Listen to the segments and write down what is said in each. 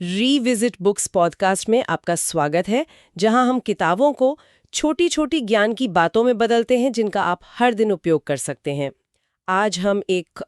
Revisit books podcast में आपका स्वागत है, जहां हम किताबों को छोटी छोटी ज्ञान की बातों में बदलते हैं जिनका आप हर दिन उपयोग कर सकते हैं। आज हम एक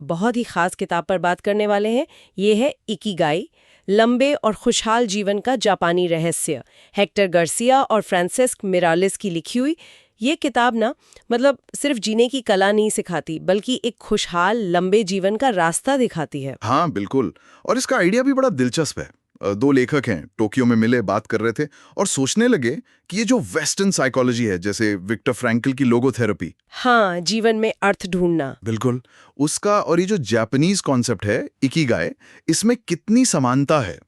बहुत ही खास किताब पर बात करने वाले हैं। ये है इकिगाई, लंबे और खुशहाल जीवन का जापानी रहस्य। हेक्टर गार्सिया और फ्रांसिस्क मिरालेस की लिखी हुई ये किताब ना मतलब सिर्फ जीने की कला नहीं सिखाती, बल्कि एक खुशहाल लंबे जीवन का रास्ता दिखाती है। हाँ बिल्कुल। और इसका आइडिया भी बड़ा दिलचस्प है। दो लेखक हैं, टोक्यो में मिले, बात कर रहे थे और सोचने लगे कि ये जो वेस्टर्न साइकोलॉजी है, जैसे विक्टर फ्रैंकल की लोगोथेरेपी, हाँ, जीवन में अर्थ ढूंढना। बिल्कुल उसका, और ये जो जापानीज कॉन्सेप्ट है इकिगाई, इसमें कितनी समानता है।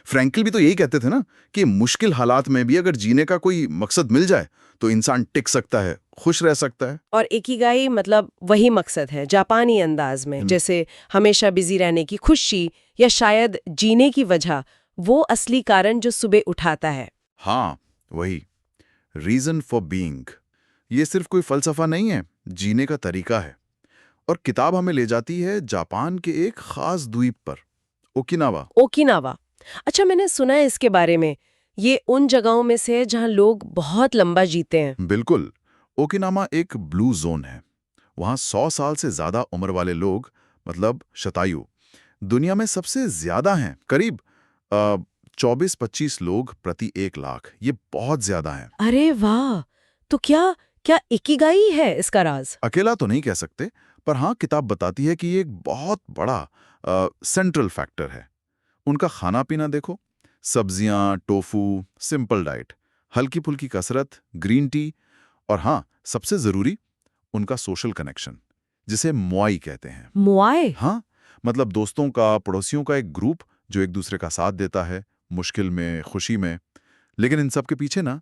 फ्रैंकल भी तो यही कहते थे ना कि मुश्किल हालात में भी अगर जीने का कोई मकसद मिल जाए तो इंसान टिक सकता है, खुश रह सकता है। और इकिगाई मतलब वही मकसद है जापानी अंदाज में, जैसे हमेशा बिजी रहने की खुशी या शायद जीने की वजह, वो असली कारण जो सुबह उठाता है। हाँ वही, रीजन फॉर बीइंग। ये सिर्फ कोई फलसफा नहीं है, जीने का तरीका है। और किताब हमें ले जाती है जापान के एक खास द्वीप पर, ओकिनावा। ओकिनावा, अच्छा, मैंने सुना है इसके बारे में। ये उन जगहों में से है जहां लोग बहुत लंबा जीते हैं। बिल्कुल, ओकिनावा एक ब्लू जोन है। वहां 100 साल से ज्यादा उम्र वाले लोग, मतलब शतायु, दुनिया में सबसे ज्यादा हैं। करीब 24-25 लोग प्रति 1 लाख। ये बहुत ज्यादा है। अरे वाह! तो क्या क्या इकिगाई है इसका राज? अकेला तो नहीं कह सकते, पर हाँ किताब बताती है कि ये एक बहुत बड़ा सेंट्रल फैक्टर है। उनका खाना पीना देखो, सब्जियां, टोफू, सिंपल डाइट, हल्की फुल्की कसरत, ग्रीन टी, और हाँ सबसे जरूरी, उनका सोशल कनेक्शन, जिसे मुआई कहते हैं। मुआए? हाँ, मतलब दोस्तों का, पड़ोसियों का एक ग्रुप जो एक दूसरे का साथ देता है, मुश्किल में, खुशी में। लेकिन इन सब के पीछे ना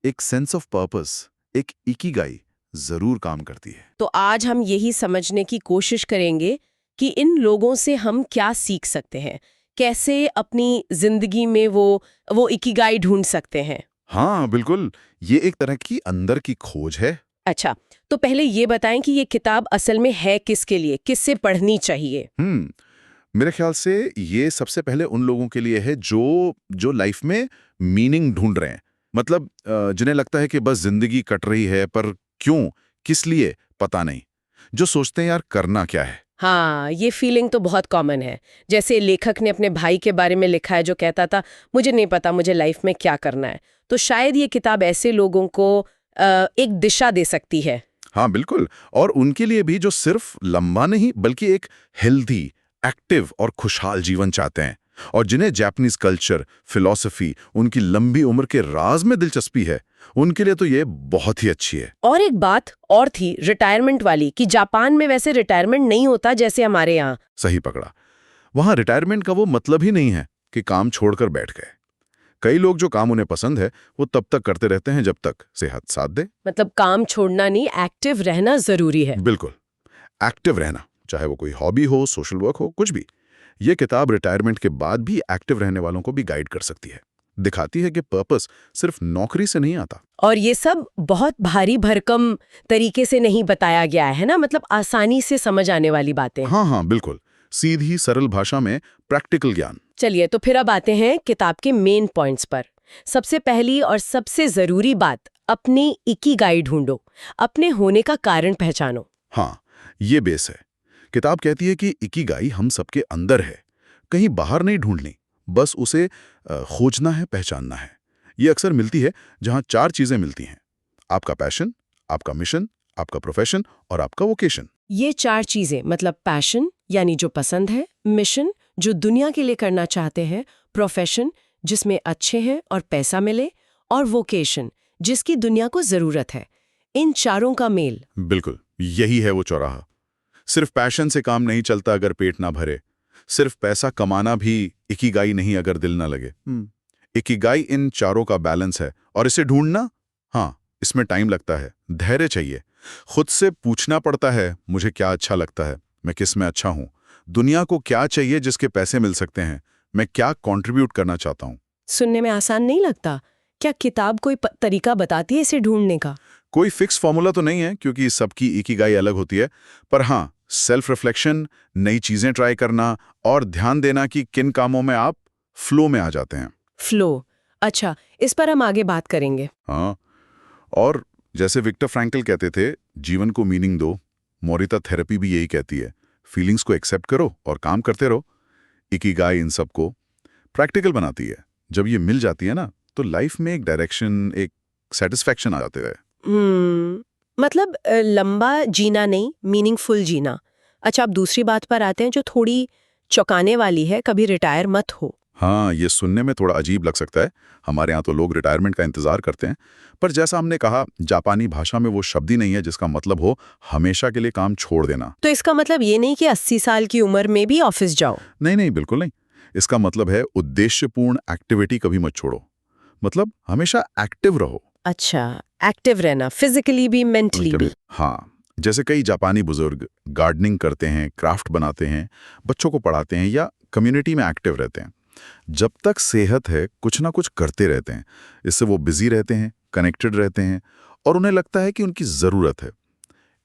एक सेंस ऑफ पर्पस, एक इकिगाई जरूर काम करती है। तो आज हम यही समझने की कोशिश करेंगे कि इन लोगों से हम क्या सीख सकते हैं, कैसे अपनी जिंदगी में वो इकिगाई ढूंढ सकते हैं। हाँ बिल्कुल, ये एक तरह की अंदर की खोज है। अच्छा, तो पहले ये बताएं कि ये किताब असल में है किसके लिए, किससे पढ़नी चाहिए? मेरे ख्याल से ये सबसे पहले उन लोगों के लिए है जो जो लाइफ में मीनिंग ढूंढ रहे हैं। मतलब जिन्हें लगता है कि बस जिंदगी कट रही है, पर क्यों, किस लिए पता नहीं। जो सोचते हैं यार करना क्या है। हाँ, ये फीलिंग तो बहुत कॉमन है। जैसे लेखक ने अपने भाई के बारे में लिखा है जो कहता था, मुझे नहीं पता मुझे लाइफ में क्या करना है। तो शायद ये किताब ऐसे लोगों को एक दिशा दे सकती है। हाँ बिल्कुल, और उनके लिए भी जो सिर्फ लंबा नहीं बल्कि एक हेल्दी, एक्टिव और खुशहाल जीवन चाहते हैं, और जिन्हें जापानीज कल्चर, फिलॉसफी, उनकी लंबी उम्र के राज में दिलचस्पी है, उनके लिए तो ये बहुत ही अच्छी है। और एक बात और थी रिटायरमेंट वाली, कि जापान में वैसे रिटायरमेंट नहीं होता जैसे हमारे यहाँ। सही पकड़ा। वहां रिटायरमेंट का वो मतलब ही नहीं है कि काम छोड़कर बैठ गए। कई लोग जो काम उन्हें पसंद है वो तब तक करते रहते हैं जब तक सेहत साथ दे। मतलब काम छोड़ना नहीं, एक्टिव रहना जरूरी है। बिल्कुल, एक्टिव रहना, चाहे वो कोई हॉबी हो, सोशल वर्क हो, कुछ भी। ये किताब रिटायरमेंट के बाद भी एक्टिव रहने वालों को भी गाइड कर सकती है। दिखाती है कि पर्पस सिर्फ नौकरी से नहीं आता। और ये सब बहुत भारी भरकम तरीके से नहीं बताया गया है ना, मतलब आसानी से समझ आने वाली बातें। हाँ हाँ बिल्कुल, सीधी सरल भाषा में प्रैक्टिकल ज्ञान। चलिए, तो फिर अब आते हैं किताब के मेन पॉइंट्स पर। सबसे पहली और सबसे जरूरी बात, अपनी इकिगाई ढूंढो, अपने होने का कारण पहचानो। हाँ, ये बेस है। किताब कहती है कि इकिगाई हम सबके अंदर है, कहीं बाहर नहीं ढूंढनी, बस उसे खोजना है, पहचानना है। ये अक्सर मिलती है जहां 4 चीजें मिलती हैं: आपका पैशन, आपका मिशन, आपका प्रोफेशन और आपका वोकेशन। ये 4 चीजें मतलब पैशन यानी जो पसंद है, मिशन जो दुनिया के लिए करना चाहते हैं, प्रोफेशन जिसमें अच्छे हैं और पैसा मिले, और वोकेशन जिसकी दुनिया को जरूरत है। इन चारों का मेल। बिल्कुल, यही है वो चौराहा। सिर्फ पैशन से काम नहीं चलता अगर पेट ना भरे। सिर्फ पैसा कमाना भी इकिगाई नहीं अगर दिल ना लगे। इकिगाई इन चारों का बैलेंस है, और इसे ढूंढना, हाँ, इसमें टाइम लगता है, धैर्य चाहिए। खुद से पूछना पड़ता है, मुझे क्या अच्छा लगता है, मैं किस में अच्छा हूं, दुनिया को क्या चाहिए जिसके पैसे मिल सकते हैं, मैं क्या कंट्रीब्यूट करना चाहता हूं। सुनने में आसान नहीं लगता? क्या किताब कोई तरीका बताती है इसे ढूंढने का? कोई फिक्स फॉर्मूला तो नहीं है, क्योंकि सबकी इकिगाई अलग होती है। पर हाँ, सेल्फ रिफ्लेक्शन, नई चीजें ट्राई करना और ध्यान देना कि किन कामों में आप फ्लो में आ जाते हैं। फ्लो, अच्छा, इस पर हम आगे बात करेंगे। हाँ, और जैसे विक्टर फ्रैंकल कहते थे, जीवन को मीनिंग दो, मोरिता थेरेपी भी यही कहती है, फीलिंग्स को एक्सेप्ट करो और काम करते रहो। इकिगाई इन सबको प्रैक्टिकल बनाती है। जब ये मिल जाती है ना, तो लाइफ में एक डायरेक्शन, एक सेटिस्फैक्शन आ जाते हैं। मतलब लंबा जीना नहीं, मीनिंगफुल जीना। अच्छा, अब दूसरी बात पर आते हैं जो थोड़ी चौंकाने वाली है, कभी रिटायर मत हो। हाँ, ये सुनने में थोड़ा अजीब लग सकता है। हमारे यहाँ तो लोग रिटायरमेंट का इंतजार करते हैं, पर जैसा हमने कहा, जापानी भाषा में वो शब्द ही नहीं है जिसका मतलब हो हमेशा के लिए काम छोड़ देना। तो इसका मतलब ये नहीं कि 80 साल की उम्र में भी ऑफिस जाओ। नहीं नहीं, बिल्कुल नहीं। इसका मतलब है उद्देश्यपूर्ण एक्टिविटी कभी मत छोड़ो। मतलब हमेशा एक्टिव रहो। अच्छा, एक्टिव रहना, फिजिकली भी, मेंटली भी। हाँ, जैसे कई जापानी बुजुर्ग गार्डनिंग करते हैं, क्राफ्ट बनाते हैं, बच्चों को पढ़ाते हैं या कम्युनिटी में एक्टिव रहते हैं। जब तक सेहत है, कुछ ना कुछ करते रहते हैं। इससे वो बिजी रहते हैं, कनेक्टेड रहते हैं और उन्हें लगता है कि उनकी ज़रूरत है।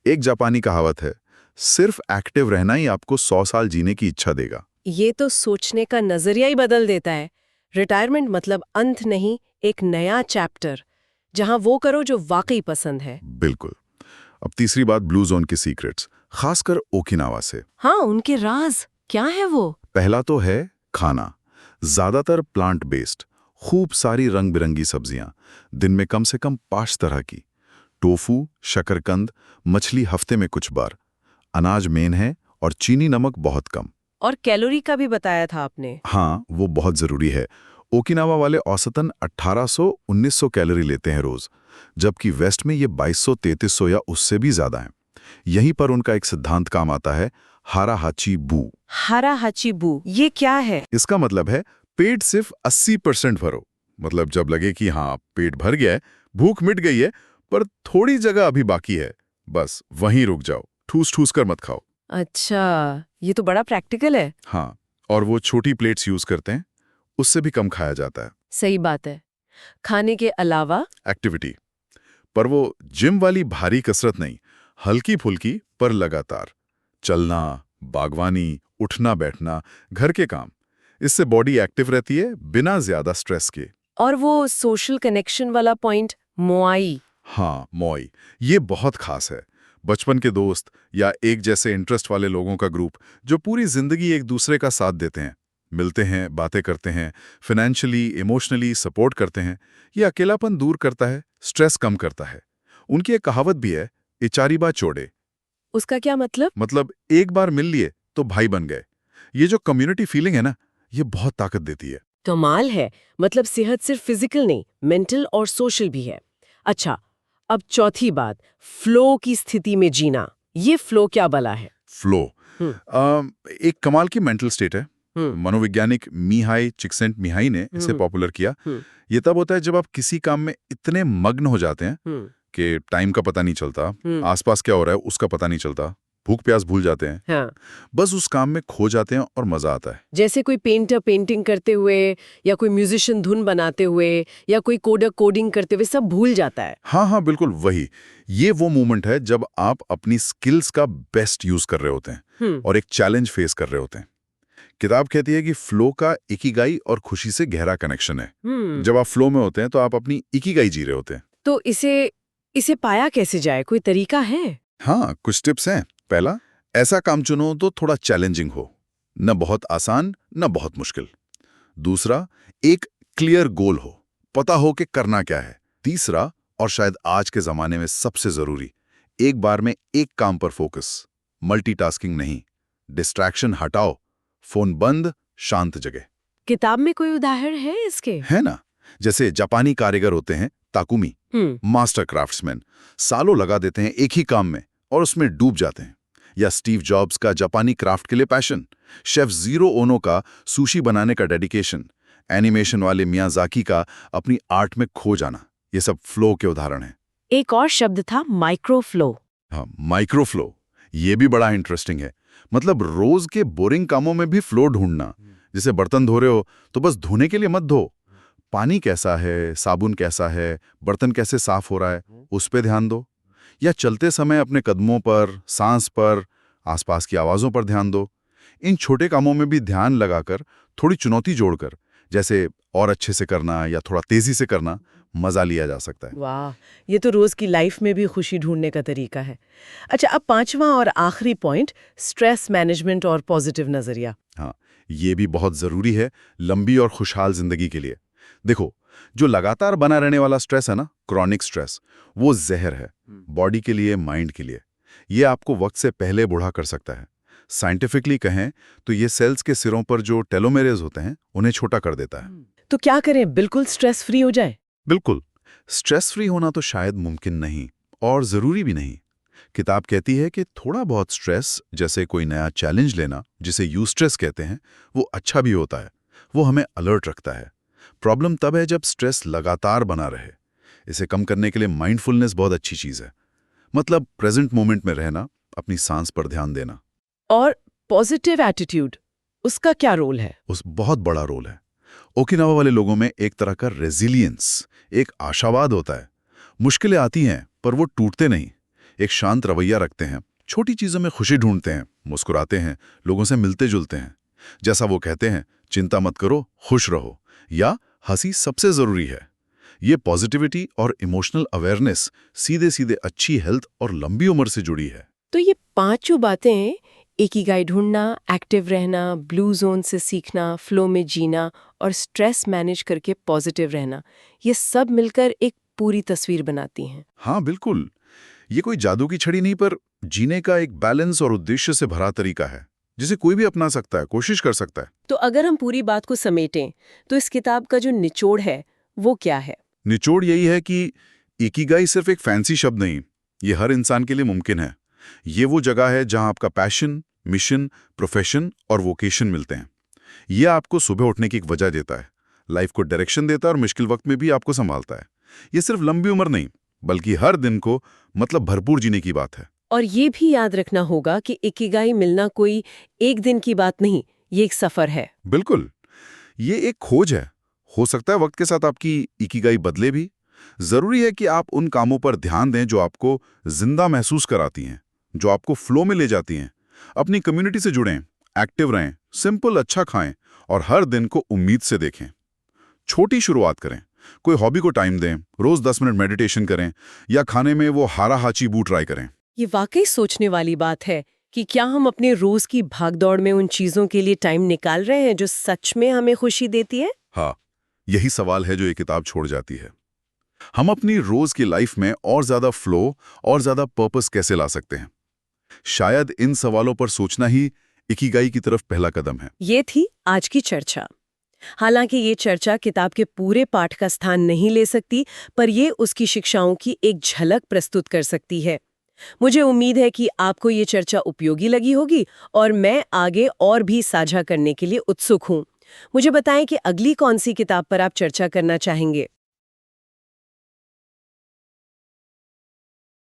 एक जापानी कहावत है, सिर्फ एक्टिव रहना ही आपको 100 साल जीने की इच्छा देगा। ये तो सोचने का नजरिया ही बदल देता है। रिटायरमेंट मतलब अंत नहीं, एक नया चैप्टर, जहां वो करो जो वाकई पसंद है। बिल्कुल। अब तीसरी बात, ब्लू जोन के सीक्रेट्स, खासकर ओकिनावा से। हाँ, उनके राज क्या है वो? पहला तो है खाना, ज्यादातर प्लांट बेस्ड, खूब सारी रंग बिरंगी सब्जियां, दिन में कम से कम 5 तरह की, टोफू, शकरकंद, मछली हफ्ते में कुछ बार, अनाज मेन है और चीनी नमक बहुत कम। और कैलोरी का भी बताया था आपने। हाँ, वो बहुत जरूरी है। ओकिनावा वाले औसतन 1800-1900 कैलोरी लेते हैं रोज, जबकि वेस्ट में ये 2200-3300 या उससे भी ज्यादा है। यहीं पर उनका एक सिद्धांत काम आता है, हारा हाची बू। हारा हाचीबू, ये क्या है? इसका मतलब है पेट सिर्फ 80% भरो। मतलब जब लगे कि हाँ पेट भर गया है, भूख मिट गई है, पर थोड़ी जगह अभी बाकी है, बस वहीं रुक जाओ, ठूस ठूस कर मत खाओ। अच्छा, ये तो बड़ा प्रैक्टिकल है। हाँ, और वो छोटी प्लेट्स यूज करते हैं, उससे भी कम खाया जाता है। सही बात है। खाने के अलावा एक्टिविटी, पर वो जिम वाली भारी कसरत नहीं, हल्की फुल्की पर लगातार चलना, बागवानी, उठना बैठना, घर के काम। इससे बॉडी एक्टिव रहती है बिना ज्यादा स्ट्रेस के। और वो सोशल कनेक्शन वाला पॉइंट, मोआई। हाँ, मॉई, ये बहुत खास है। बचपन के दोस्त या एक जैसे इंटरेस्ट वाले लोगों का ग्रुप जो पूरी जिंदगी एक दूसरे का साथ देते हैं, मिलते हैं, बातें करते हैं, फाइनेंशियली, इमोशनली सपोर्ट करते हैं। ये अकेलापन दूर करता है, स्ट्रेस कम करता है। उनकी एक कहावत भी है, इचारीबा चोड़े। उसका क्या मतलब? मतलब एक बार मिल लिए तो भाई बन गए। ये जो कम्युनिटी फीलिंग है ना, ये बहुत ताकत देती है। कमाल है। मतलब सेहत सिर्फ फिजिकल नहीं, मेंटल और सोशल भी है। अच्छा, अब चौथी बात, फ्लो की स्थिति में जीना। ये फ्लो क्या बला है? फ्लो हम्म, एक कमाल की मेंटल स्टेट है। हम्म, मनोवैज्ञानिक मिहाई चिक्सेंट-मिहाई ने इसे पॉपुलर किया। हम्म, ये तब होता है जब आप किसी काम में इतने मग्न हो जाते हैं हम्म, कि टाइम का पता नहीं चलता, हम्म, आसपास क्या हो रहा है उसका पता नहीं चलता, भूख प्यास भूल जाते हैं, हाँ। बस उस काम में खो जाते हैं और मजा आता है। जैसे कोई पेंटर पेंटिंग करते हुए, या कोई म्यूजिशियन धुन बनाते हुए, या कोई कोडर कोडिंग करते हुए सब भूल जाता है। हाँ हाँ, बिल्कुल वही। ये वो मोमेंट है जब आप अपनी स्किल्स का बेस्ट यूज कर रहे होते हैं और एक चैलेंज फेस कर रहे होते हैं। किताब कहती है कि फ्लो का इकिगाई और खुशी से गहरा कनेक्शन है। जब आप फ्लो में होते हैं तो आप अपनी इकिगाई जी रहे होते हैं। तो इसे पाया कैसे जाए? कोई तरीका है? हाँ, कुछ टिप्स हैं। पहला, ऐसा काम चुनो तो थोड़ा चैलेंजिंग हो, न बहुत आसान न बहुत मुश्किल। दूसरा, एक क्लियर गोल हो, पता हो कि करना क्या है। तीसरा, और शायद आज के जमाने में सबसे जरूरी, एक बार में एक काम पर फोकस, मल्टीटास्किंग नहीं। डिस्ट्रैक्शन हटाओ, फोन बंद, शांत जगह। किताब में कोई उदाहरण है इसके? है ना? जैसे जापानी कारीगर होते हैं ताकुमी, मास्टर क्राफ्ट्समैन, सालों लगा देते हैं एक ही काम में और उसमें डूब जाते हैं। या स्टीव जॉब्स का जापानी क्राफ्ट के लिए पैशन, शेफ ज़ीरो ओनो का सुशी बनाने का डेडिकेशन, एनिमेशन वाले मियाज़ाकी का अपनी आर्ट में खो जाना। ये सब फ्लो के उदाहरण हैं। एक और शब्द था, माइक्रो फ्लो। हाँ, माइक्रो फ्लो, ये भी बड़ा इंटरेस्टिंग है। मतलब रोज के बोरिंग कामों में भी फ्लो ढूंढना। जैसे बर्तन धो रहे हो तो बस धोने के लिए मत धो, पानी कैसा है, साबुन कैसा है, बर्तन कैसे साफ हो रहा है, उस पे ध्यान दो। या चलते समय अपने कदमों पर, सांस पर, आसपास की आवाज़ों पर ध्यान दो। इन छोटे कामों में भी ध्यान लगाकर, थोड़ी चुनौती जोड़कर जैसे और अच्छे से करना या थोड़ा तेजी से करना, मजा लिया जा सकता है। वाह, ये तो रोज की लाइफ में भी खुशी ढूंढने का तरीका है। अच्छा, अब पांचवा और आखिरी पॉइंट, स्ट्रेस मैनेजमेंट और पॉजिटिव नजरिया। हाँ, ये भी बहुत जरूरी है लंबी और खुशहाल जिंदगी के लिए। देखो, जो लगातार बना रहने वाला स्ट्रेस है ना, क्रॉनिक स्ट्रेस, वो जहर है बॉडी के लिए, माइंड के लिए। ये आपको वक्त से पहले बूढ़ा कर सकता है। साइंटिफिकली कहें तो ये सेल्स के सिरों पर जो टेलोमेरेज होते हैं उन्हें छोटा कर देता है। तो क्या करें, बिल्कुल स्ट्रेस फ्री हो जाए? बिल्कुल, स्ट्रेस फ्री होना तो शायद मुमकिन नहीं और जरूरी भी नहीं। किताब कहती है कि थोड़ा बहुत स्ट्रेस, जैसे कोई नया चैलेंज लेना, जिसे यूस्ट्रेस कहते हैं, वो अच्छा भी होता है। वो हमें अलर्ट रखता है। प्रॉब्लम तब है जब स्ट्रेस लगातार बना रहे। इसे कम करने के लिए माइंडफुलनेस बहुत अच्छी चीज है। मतलब प्रेजेंट मोमेंट में रहना, अपनी सांस पर ध्यान देना। और पॉजिटिव एटीट्यूड, उसका क्या रोल है? उस बहुत बड़ा रोल है। ओकिनावा वाले लोगों में एक तरह का रेजिलियंस, एक आशावाद होता है। मुश्किलें आती हैं पर वो टूटते नहीं। एक शांत रवैया रखते हैं, छोटी चीजों में खुशी ढूंढते हैं, मुस्कुराते हैं, लोगों से मिलते जुलते हैं। जैसा वो कहते हैं, चिंता मत करो, खुश रहो, या हंसी सबसे जरूरी है। ये पॉजिटिविटी और इमोशनल अवेयरनेस सीधे सीधे अच्छी हेल्थ और लंबी उम्र से जुड़ी है। तो ये पांचों बातें, इकिगाई ढूंढना, एक्टिव रहना, ब्लू जोन से सीखना, फ्लो में जीना और स्ट्रेस मैनेज करके पॉजिटिव रहना, ये सब मिलकर एक पूरी तस्वीर बनाती हैं। हाँ बिल्कुल, ये कोई जादू की छड़ी नहीं, पर जीने का एक बैलेंस और उद्देश्य से भरा तरीका है जिसे कोई भी अपना सकता है, कोशिश कर सकता है। तो अगर हम पूरी बात को समेटें तो इस किताब का जो निचोड़ है वो क्या है? निचोड़ यही है कि इकिगाई सिर्फ एक फैंसी शब्द नहीं, ये हर इंसान के लिए मुमकिन है। ये वो जगह है जहां आपका पैशन, मिशन, प्रोफेशन और वोकेशन मिलते हैं। ये आपको सुबह उठने की एक वजह देता है, लाइफ को डायरेक्शन देता है और मुश्किल वक्त में भी आपको संभालता है। ये सिर्फ लंबी उम्र नहीं, बल्कि हर दिन को मतलब भरपूर जीने की बात है। और ये भी याद रखना होगा कि इकिगाई मिलना कोई एक दिन की बात नहीं, ये एक सफर है। बिल्कुल, ये एक खोज है। हो सकता है वक्त के साथ आपकी इकिगाई बदले भी। जरूरी है कि आप उन कामों पर ध्यान दें जो आपको जिंदा महसूस कराती हैं, जो आपको फ्लो में ले जाती हैं। अपनी कम्युनिटी से जुड़ें, एक्टिव रहें, सिंपल अच्छा खाएं और हर दिन को उम्मीद से देखें। छोटी शुरुआत करें, कोई हॉबी को टाइम दें, रोज 10 मिनट मेडिटेशन करें या खाने में वो हारा हाची बू ट्राई करें। ये वाकई सोचने वाली बात है कि क्या हम अपने रोज की भागदौड़ में उन चीजों के लिए टाइम निकाल रहे हैं जो सच में हमें खुशी देती है? हाँ, यही सवाल है जो ये किताब छोड़ जाती है। हम अपनी रोज की लाइफ में और ज्यादा फ्लो और ज्यादा पर्पस कैसे ला सकते हैं? शायद इन सवालों पर सोचना ही इकिगाई की तरफ पहला कदम है। ये थी आज की चर्चा। हालांकि ये चर्चा किताब के पूरे पाठ का स्थान नहीं ले सकती, पर ये उसकी शिक्षाओं की एक झलक प्रस्तुत कर सकती है। मुझे उम्मीद है कि आपको ये चर्चा उपयोगी लगी होगी और मैं आगे और भी साझा करने के लिए उत्सुक हूँ। मुझे बताएं कि अगली कौन सी किताब पर आप चर्चा करना चाहेंगे।